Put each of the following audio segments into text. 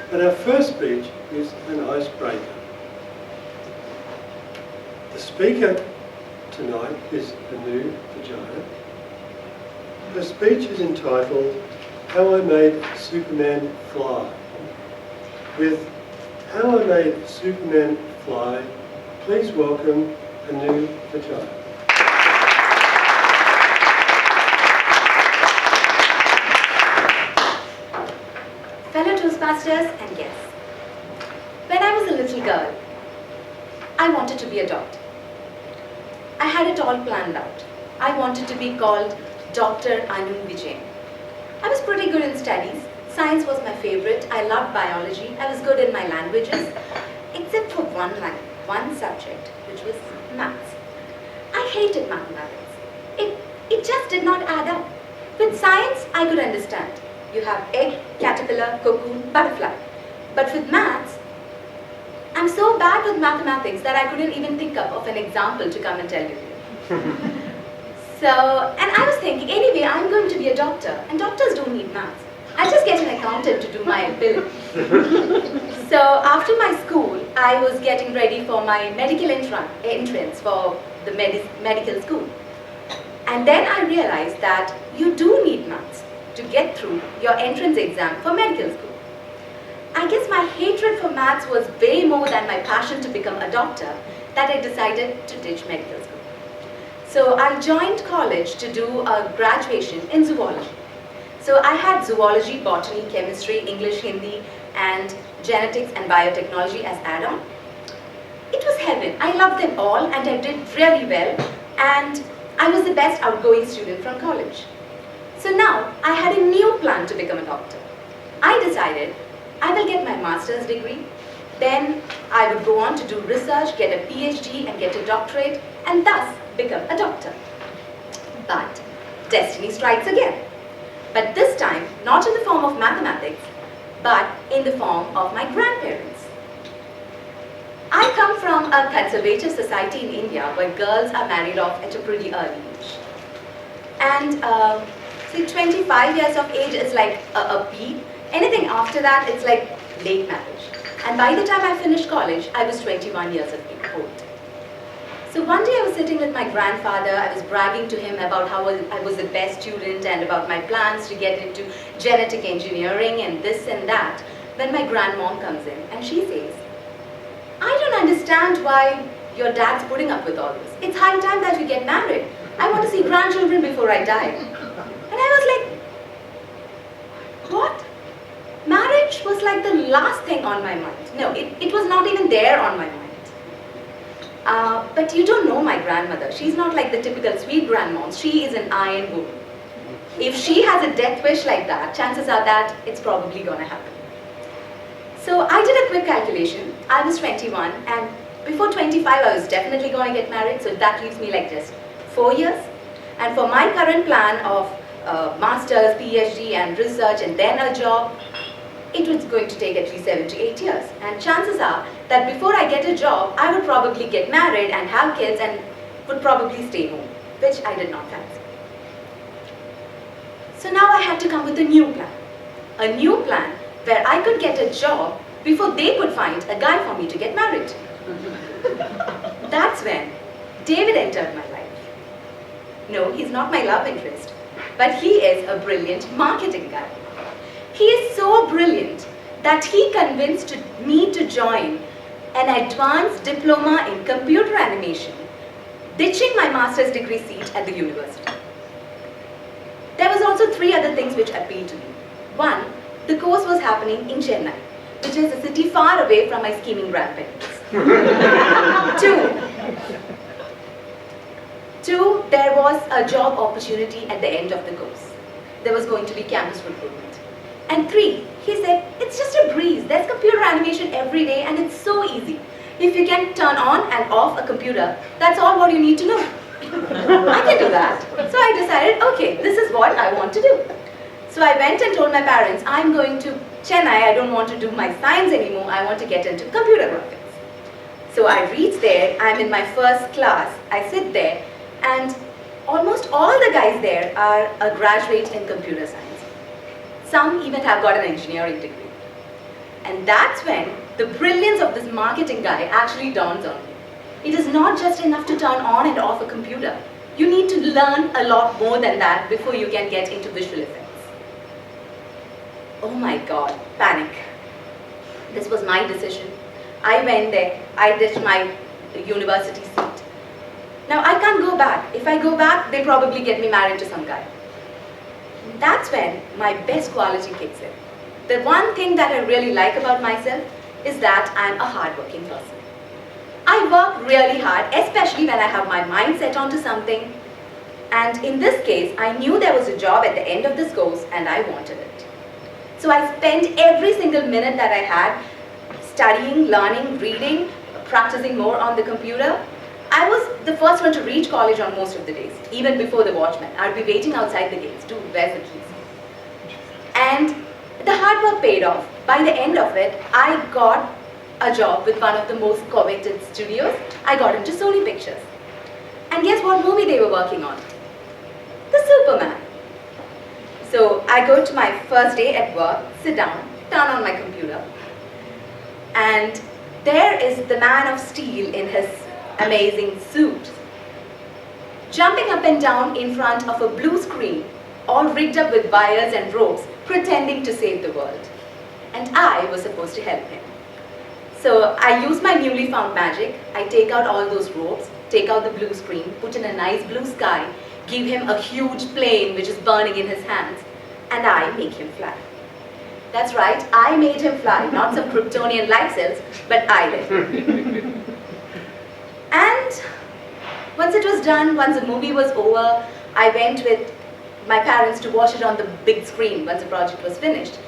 And our first speech is an icebreaker. The speaker tonight is Anu Vijaya. Her speech is entitled How I Made Superman Fly. With How I Made Superman Fly, please welcome Anu Vijaya. Fellow Toastmasters and guests, when I was a little girl, I wanted to be a doctor. I had it all planned out. I wanted to be called Dr. Anu Vijay. I was pretty good in studies. Science was my favorite. I loved biology. I was good in my languages, except for one subject, which was maths. I hated mathematics. It just did not add up. With science, I could understand. You have egg, caterpillar, cocoon, butterfly. But with maths, I'm so bad with mathematics that I couldn't even think of an example to come and tell you. And I was thinking, anyway, I'm going to be a doctor, and doctors don't need maths. I'll just get an accountant to do my billing. So after my school, I was getting ready for my medical entrance for the medical school. And then I realized that you do need maths to get through your entrance exam for medical school. I guess my hatred for maths was way more than my passion to become a doctor that I decided to ditch medical school. So I joined college to do a graduation in zoology. So I had zoology, botany, chemistry, English, Hindi, and genetics and biotechnology as add-on. It was heaven. I loved them all and I did really well, and I was the best outgoing student from college. So now I had a new plan to become a doctor. I decided I will get my master's degree, then I would go on to do research, get a PhD and get a doctorate, and thus become a doctor. But destiny strikes again. But this time, not in the form of mathematics, but in the form of my grandparents. I come from a conservative society in India where girls are married off at a pretty early age. And 25 years of age is like a peak. Anything after that, it's like late marriage. And by the time I finished college, I was 21 years old. So one day I was sitting with my grandfather. I was bragging to him about how I was the best student and about my plans to get into genetic engineering and this and that, when my grandmom comes in and she says, I don't understand why your dad's putting up with all this. It's high time that you get married. I want to see grandchildren before I die. And I was like, what? Marriage was like the last thing on my mind. No, it was not even there on my mind. But you don't know my grandmother. She's not like the typical sweet grandmoms. She is an iron woman. If she has a death wish like that, chances are that it's probably going to happen. So I did a quick calculation. I was 21, and before 25 I was definitely going to get married, so that leaves me like just 4 years. And for my current plan of master's, PhD and research and then a job, it was going to take at least 7 to 8 years. And chances are that before I get a job, I would probably get married and have kids and would probably stay home, which I did not fancy. So now I had to come with a new plan. A new plan where I could get a job before they could find a guy for me to get married. That's when David entered my life. No, he's not my love interest, but he is a brilliant marketing guy. He is so brilliant that he convinced me to join an advanced diploma in computer animation, ditching my master's degree seat at the university. There was also 3 other things which appealed to me. 1, the course was happening in Chennai, which is a city far away from my scheming grandparents. 2, there was a job opportunity at the end of the course. There was going to be campus recruitment. And 3, he said, it's just a breeze. There's computer animation every day and it's so easy. If you can turn on and off a computer, that's all what you need to know. I can do that. So I decided, okay, this is what I want to do. So I went and told my parents, I'm going to Chennai. I don't want to do my science anymore. I want to get into computer graphics. So I reach there. I'm in my first class. I sit there and almost all the guys there are a graduate in computer science. Some even have got an engineering degree. And that's when the brilliance of this marketing guy actually dawns on me. It is not just enough to turn on and off a computer. You need to learn a lot more than that before you can get into visual effects. Oh my God, panic. This was my decision. I went there, I ditched my university seat. Now I can't go back. If I go back, they'll probably get me married to some guy. That's when my best quality kicks in. The one thing that I really like about myself is that I'm a hardworking person. I work really hard, especially when I have my mind set onto something. And in this case, I knew there was a job at the end of this course and I wanted it. So I spent every single minute that I had studying, learning, reading, practicing more on the computer. I was the first one to reach college on most of the days, even before the watchman. I'd be waiting outside the gates, dude, where's the keys? And the hard work paid off. By the end of it, I got a job with one of the most coveted studios. I got into Sony Pictures. And guess what movie they were working on? The Superman. So I go to my first day at work, sit down, turn on my computer, and there is the Man of Steel in his amazing suit, jumping up and down in front of a blue screen, all rigged up with wires and ropes, pretending to save the world. And I was supposed to help him. So I use my newly found magic. I take out all those ropes, take out the blue screen, put in a nice blue sky, give him a huge plane which is burning in his hands, and I make him fly. That's right, I made him fly, not some Kryptonian life cells, but I did. And once it was done, once the movie was over, I went with my parents to watch it on the big screen once the project was finished.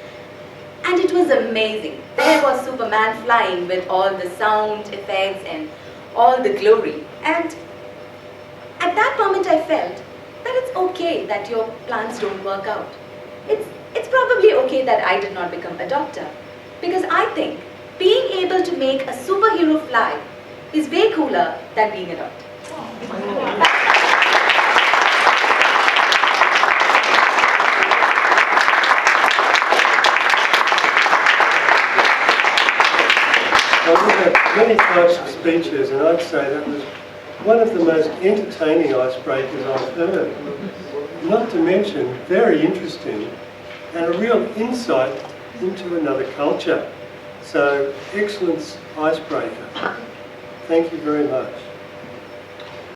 And it was amazing. There was Superman flying with all the sound effects and all the glory. And at that moment I felt that it's okay that your plans don't work out. It's probably okay that I did not become a doctor. Because I think being able to make a superhero fly is way cooler than being a doctor. I've had many types of speeches, and I'd say that was one of the most entertaining icebreakers I've heard. Not to mention, very interesting and a real insight into another culture. So, excellent icebreaker. Thank you very much.